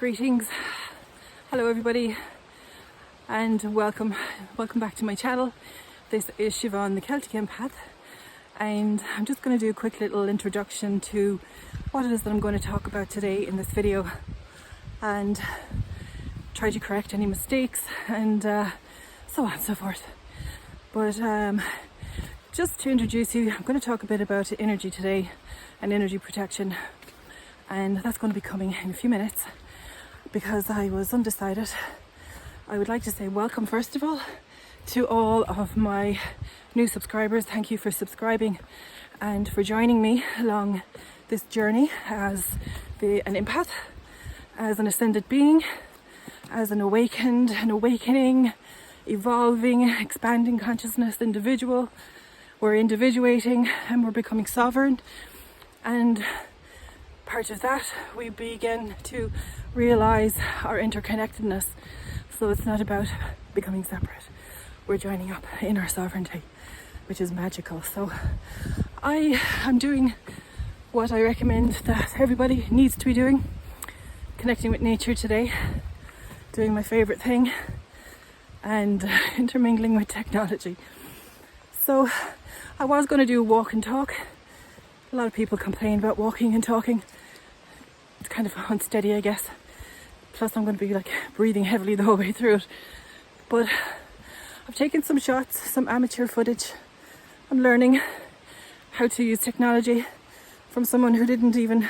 Greetings, hello everybody, and welcome back to my channel. This is Siobhán the Celtic Empath, and I'm just going to do a quick little introduction to what it is that I'm going to talk about today in this video, and try to correct any mistakes and so on and so forth. But just to introduce you, I'm going to talk a bit about energy today and energy protection, and that's going to be coming in a few minutes because I was undecided. I would like to say welcome first of all to all of my new subscribers. Thank you for subscribing and for joining me along this journey as an empath, as an ascended being, as an awakening, evolving, expanding consciousness individual. We're individuating and we're becoming sovereign, and part of that we begin to realize our interconnectedness. So it's not about becoming separate, we're joining up in our sovereignty, which is magical. So I am doing what I recommend that everybody needs to be doing, connecting with nature today, doing my favorite thing, and intermingling with technology. So I was going to do a walk and talk. A lot of people complain about walking and talking. It's kind of unsteady, I guess. Plus I'm going to be like breathing heavily the whole way through it. But I've taken some shots, some amateur footage. I'm learning how to use technology from someone who didn't even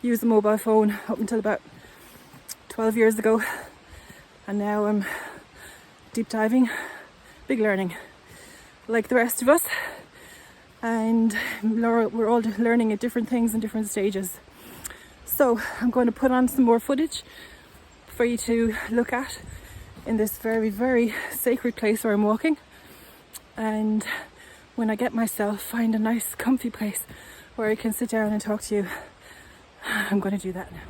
use a mobile phone up until about 12 years ago. And now I'm deep diving, big learning, like the rest of us. And we're all learning at different things in different stages. So I'm going to put on some more footage for you to look at in this very, very sacred place where I'm walking. And when I get myself, find a nice comfy place where I can sit down and talk to you, I'm going to do that now.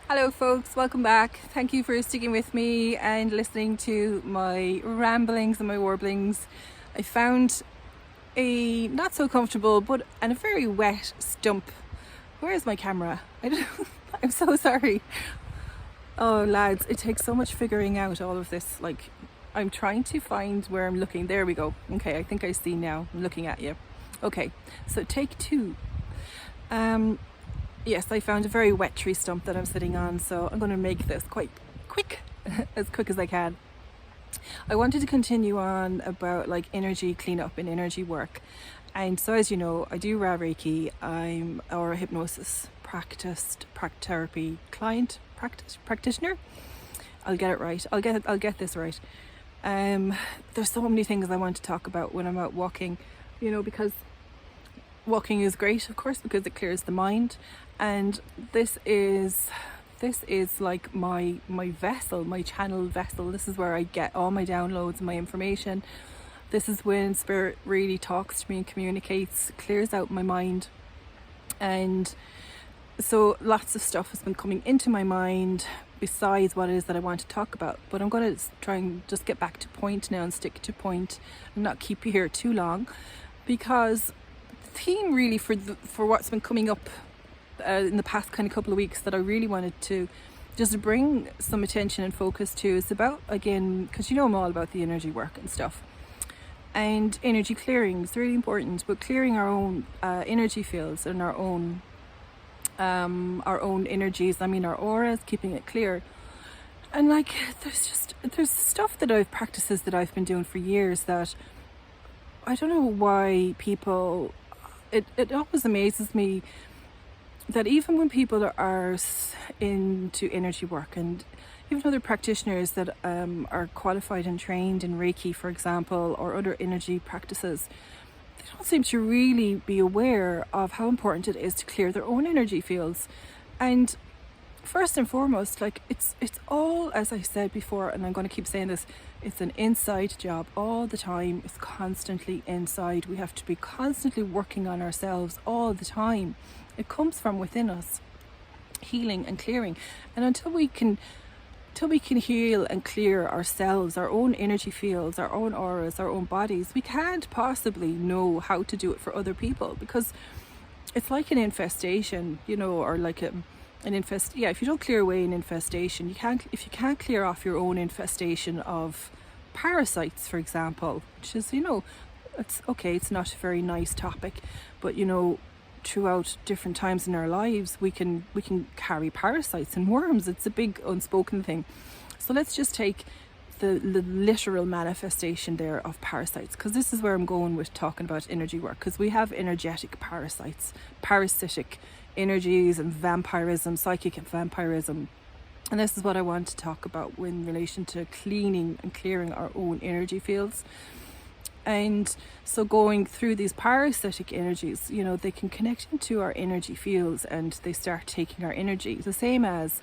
Hello folks, welcome back. Thank you for sticking with me and listening to my ramblings and my warblings. I found a not so comfortable and a very wet stump. Where's my camera? I'm so sorry. Oh lads, it takes so much figuring out all of this. Like, I'm trying to find where I'm looking. There we go. Okay, I think I see now. I'm looking at you. Okay, so take two. Yes, I found a very wet tree stump that I'm sitting on, so I'm going to make this quite quick, as quick as I can. I wanted to continue on about like energy cleanup and energy work. And so as you know, I do R.A.A.H Reiki. I'm A.U.R.A Hypnosis practitioner. I'll get it right. I'll get this right. There's so many things I want to talk about when I'm out walking, you know, because walking is great, of course, because it clears the mind, and this is like my vessel, my channel vessel. This is where I get all my downloads, my information. This is when spirit really talks to me and communicates, clears out my mind. And so lots of stuff has been coming into my mind besides what it is that I want to talk about. But I'm going to try and just get back to point now and stick to point and not keep you here too long, because the theme really for what's been coming up in the past kind of couple of weeks that I really wanted to just bring some attention and focus to is about, again, because you know I'm all about the energy work and stuff. And energy clearing is really important, but clearing our own energy fields and our own energies, our auras, keeping it clear. And like there's stuff that practices that I've been doing for years that I don't know why people, it always amazes me that even when people are into energy work, and even other practitioners that are qualified and trained in Reiki, for example, or other energy practices, they don't seem to really be aware of how important it is to clear their own energy fields. And first and foremost, like it's all, as I said before, and I'm going to keep saying this, it's an inside job all the time. It's constantly inside. We have to be constantly working on ourselves all the time. It comes from within us, healing and clearing. And until we can heal and clear ourselves, our own energy fields, our own auras, our own bodies, we can't possibly know how to do it for other people, because it's like an infestation, or like if you don't clear away an infestation, if you can't clear off your own infestation of parasites, for example, which is, it's not a very nice topic, but throughout different times in our lives we can carry parasites and worms. It's a big unspoken thing. So let's just take the literal manifestation there of parasites, because this is where I'm going with talking about energy work, because we have energetic parasites, parasitic energies, and vampirism, psychic vampirism. And this is what I want to talk about in relation to cleaning and clearing our own energy fields. And so going through these parasitic energies, they can connect into our energy fields and they start taking our energy. The same as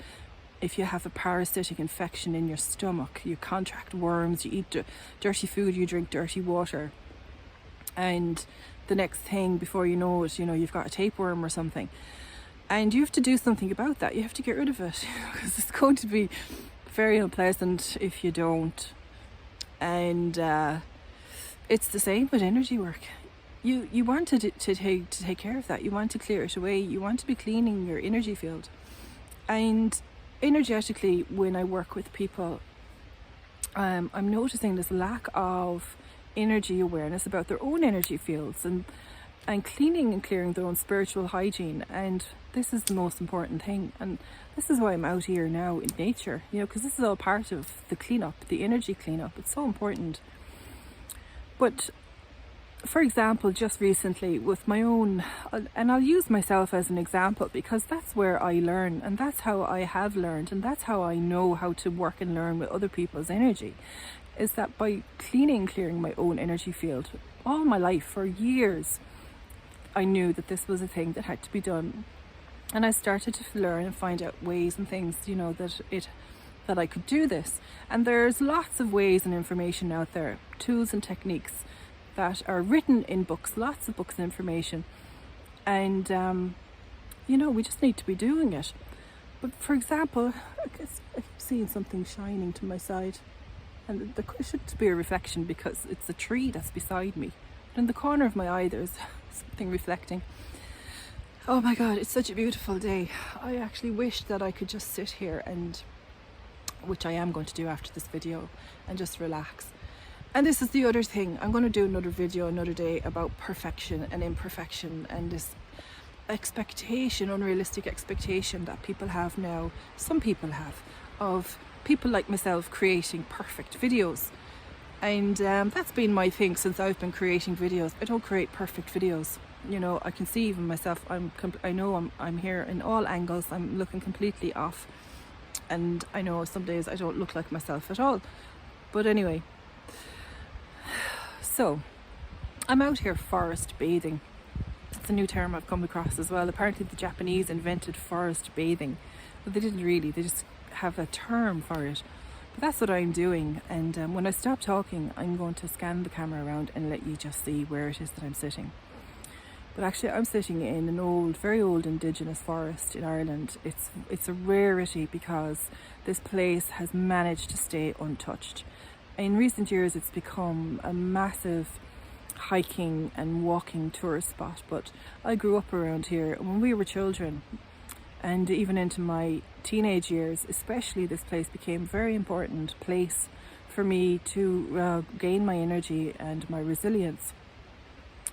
if you have a parasitic infection in your stomach, you contract worms, you eat dirty food, you drink dirty water. And the next thing, before you know it, you've got a tapeworm or something. And you have to do something about that. You have to get rid of it, because it's going to be very unpleasant if you don't. And it's the same with energy work. You want to take care of that. You want to clear it away. You want to be cleaning your energy field. And energetically, when I work with people, I'm noticing this lack of energy awareness about their own energy fields and cleaning and clearing their own spiritual hygiene. And this is the most important thing. And this is why I'm out here now in nature, because this is all part of the cleanup, the energy cleanup. It's so important. But for example, just recently with my own, and I'll use myself as an example because that's where I learn, and that's how I have learned, and that's how I know how to work and learn with other people's energy, is that by clearing my own energy field. All my life, for years, I knew that this was a thing that had to be done. And I started to learn and find out ways and things, that I could do this. And there's lots of ways and information out there, tools and techniques that are written in books, lots of books and information. And, we just need to be doing it. But for example, I keep seeing something shining to my side. And there should be a reflection because it's a tree that's beside me. But in the corner of my eye, there's something reflecting. Oh my God, it's such a beautiful day. I actually wish that I could just sit here and, which I am going to do after this video, and just relax. And this is the other thing. I'm going to do another video another day about perfection and imperfection and this expectation, unrealistic expectation that people have now, some people have, of people like myself creating perfect videos. And that's been my thing since I've been creating videos. I don't create perfect videos. I can see even myself, I know I'm here in all angles, I'm looking completely off. And I know some days I don't look like myself at all. But anyway, so I'm out here forest bathing. It's a new term I've come across as well. Apparently the Japanese invented forest bathing, but they didn't really, they just have a term for it. But that's what I'm doing, and when I stop talking, I'm going to scan the camera around and let you just see where it is that I'm sitting. But actually I'm sitting in an old, very old indigenous forest in Ireland. It's a rarity because this place has managed to stay untouched. In recent years it's become a massive hiking and walking tourist spot, but I grew up around here when we were children, and even into my teenage years especially, this place became a very important place for me to gain my energy and my resilience,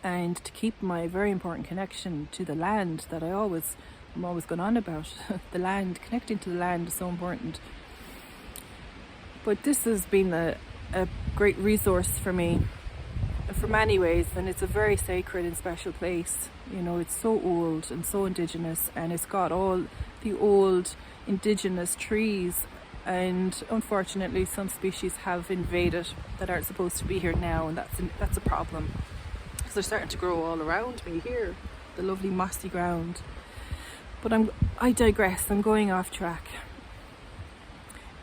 and to keep my very important connection to the land that I'm always going on about. The land, connecting to the land is so important. But this has been a great resource for me for many ways, and it's a very sacred and special place. You know, it's so old and so indigenous, and it's got all the old indigenous trees, and unfortunately some species have invaded that aren't supposed to be here now, and that's a problem. So they're starting to grow all around me here, the lovely mossy ground. But I digress, I'm going off track.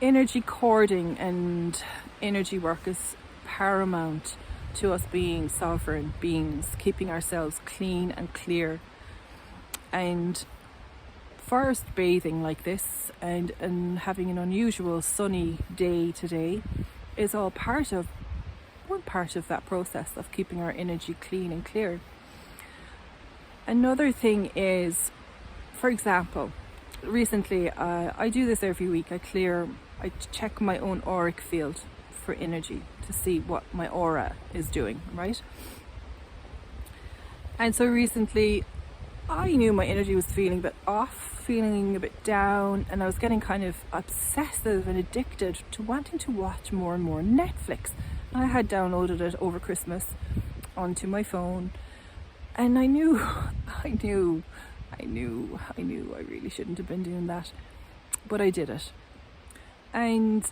Energy cording and energy work is paramount to us being sovereign beings, keeping ourselves clean and clear. And forest bathing like this and having an unusual sunny day today is all one part of that process of keeping our energy clean and clear. Another thing is, for example, recently I do this every week. I check my own auric field for energy to see what my aura is doing, right? And so recently I knew my energy was feeling a bit off, feeling a bit down, and I was getting kind of obsessive and addicted to wanting to watch more and more Netflix. I had downloaded it over Christmas onto my phone, and I knew I really shouldn't have been doing that, but I did it. And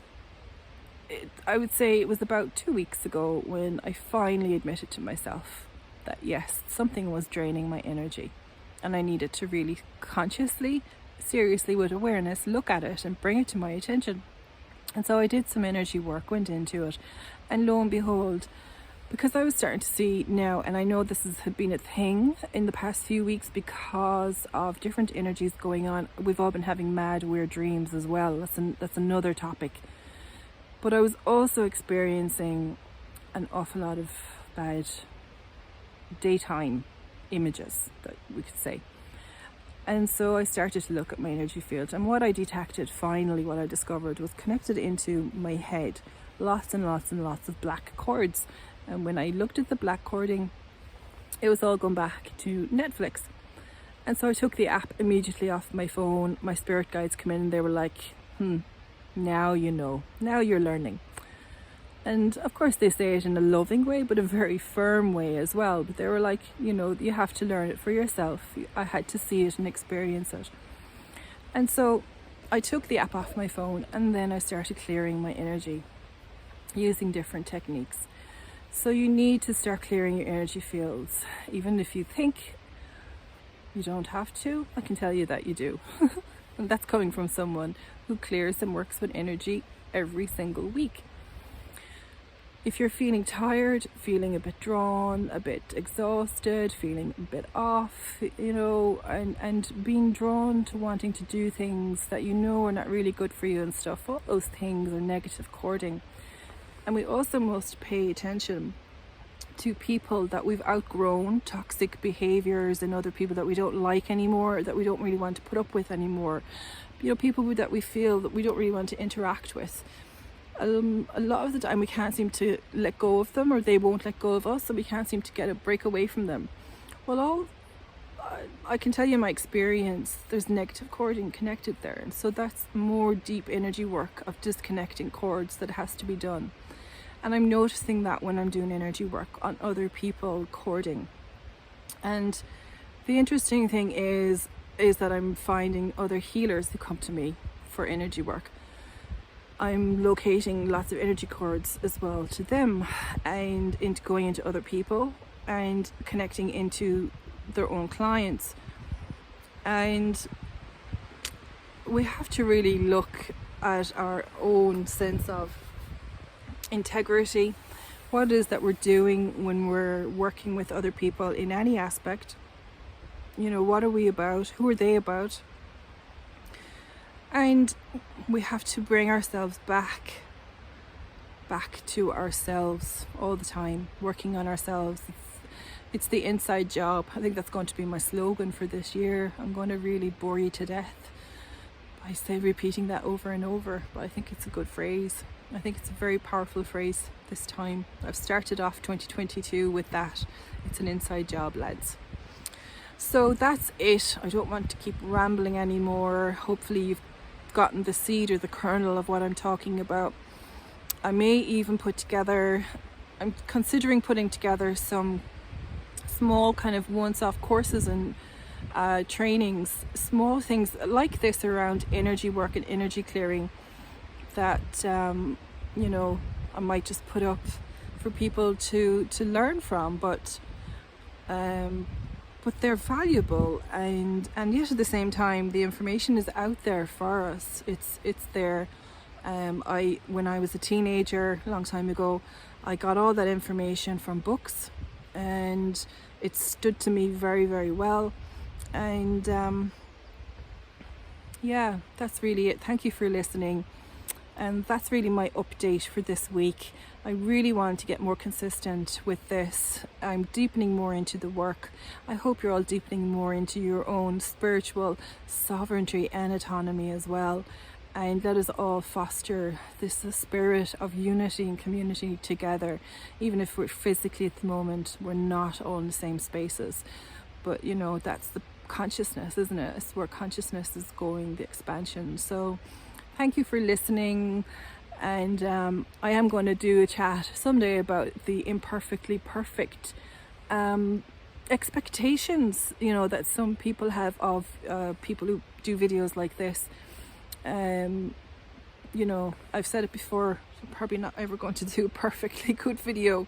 I would say it was about 2 weeks ago when I finally admitted to myself that yes, something was draining my energy, and I needed to really consciously, seriously, with awareness, look at it and bring it to my attention. And so I did some energy work, went into it, and lo and behold, because I was starting to see now, and I know this had been a thing in the past few weeks because of different energies going on. We've all been having mad, weird dreams as well. That's another topic. But I was also experiencing an awful lot of bad daytime images, that we could say. And so I started to look at my energy field, and what I detected, finally what I discovered, was connected into my head lots and lots and lots of black cords. And when I looked at the black cording, it was all going back to Netflix. And so I took the app immediately off my phone. My spirit guides come in and they were like, now you know, now you're learning. And of course they say it in a loving way, but a very firm way as well. But they were like, you know, you have to learn it for yourself. I had to see it and experience it. And so I took the app off my phone, and then I started clearing my energy using different techniques. So you need to start clearing your energy fields. Even if you think you don't have to, I can tell you that you do. And that's coming from someone who clears and works with energy every single week. If you're feeling tired, feeling a bit drawn, a bit exhausted, feeling a bit off, you know, and being drawn to wanting to do things that you know are not really good for you and stuff, all those things are negative cording. And we also must pay attention to people that we've outgrown, toxic behaviors, and other people that we don't like anymore, that we don't really want to put up with anymore. You know, people that we feel that we don't really want to interact with. A lot of the time we can't seem to let go of them, or they won't let go of us, so we can't seem to get a break away from them. Well, I can tell you my experience, there's negative cording connected there, and so that's more deep energy work of disconnecting cords that has to be done. And I'm noticing that when I'm doing energy work on other people cording. And the interesting thing is that I'm finding other healers who come to me for energy work. I'm locating lots of energy cords as well to them, and into going into other people and connecting into their own clients. And we have to really look at our own sense of integrity, what it is that we're doing when we're working with other people in any aspect. You know, what are we about? Who are they about? And we have to bring ourselves back to ourselves all the time, working on ourselves. It's the inside job. I think that's going to be my slogan for this year. I'm going to really bore you to death by repeating that over and over, but I think it's a good phrase. I think it's a very powerful phrase this time. I've started off 2022 with that. It's an inside job, lads. So that's it. I don't want to keep rambling anymore. Hopefully you've gotten the seed or the kernel of what I'm talking about. I may even I'm considering putting together some small kind of once-off courses and trainings, small things like this around energy work and energy clearing that you know, I might just put up for people to learn from, but they're valuable, and yet at the same time the information is out there for us. It's there. When I was a teenager a long time ago, I got all that information from books, and it stood to me very, very well. And yeah, that's really it. Thank you for listening. And that's really my update for this week. I really want to get more consistent with this. I'm deepening more into the work. I hope you're all deepening more into your own spiritual sovereignty and autonomy as well. And let us all foster this spirit of unity and community together, even if we're physically at the moment, we're not all in the same spaces. But you know, that's the consciousness, isn't it? It's where consciousness is going, the expansion. So thank you for listening. And I am going to do a chat someday about the imperfectly perfect expectations, you know, that some people have of people who do videos like this. You know, I've said it before, I'm probably not ever going to do a perfectly good video.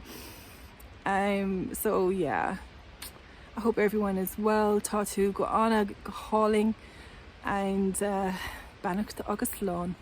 So yeah, I hope everyone is well. Tá tú go anna go háling, and Banach the August Lawn.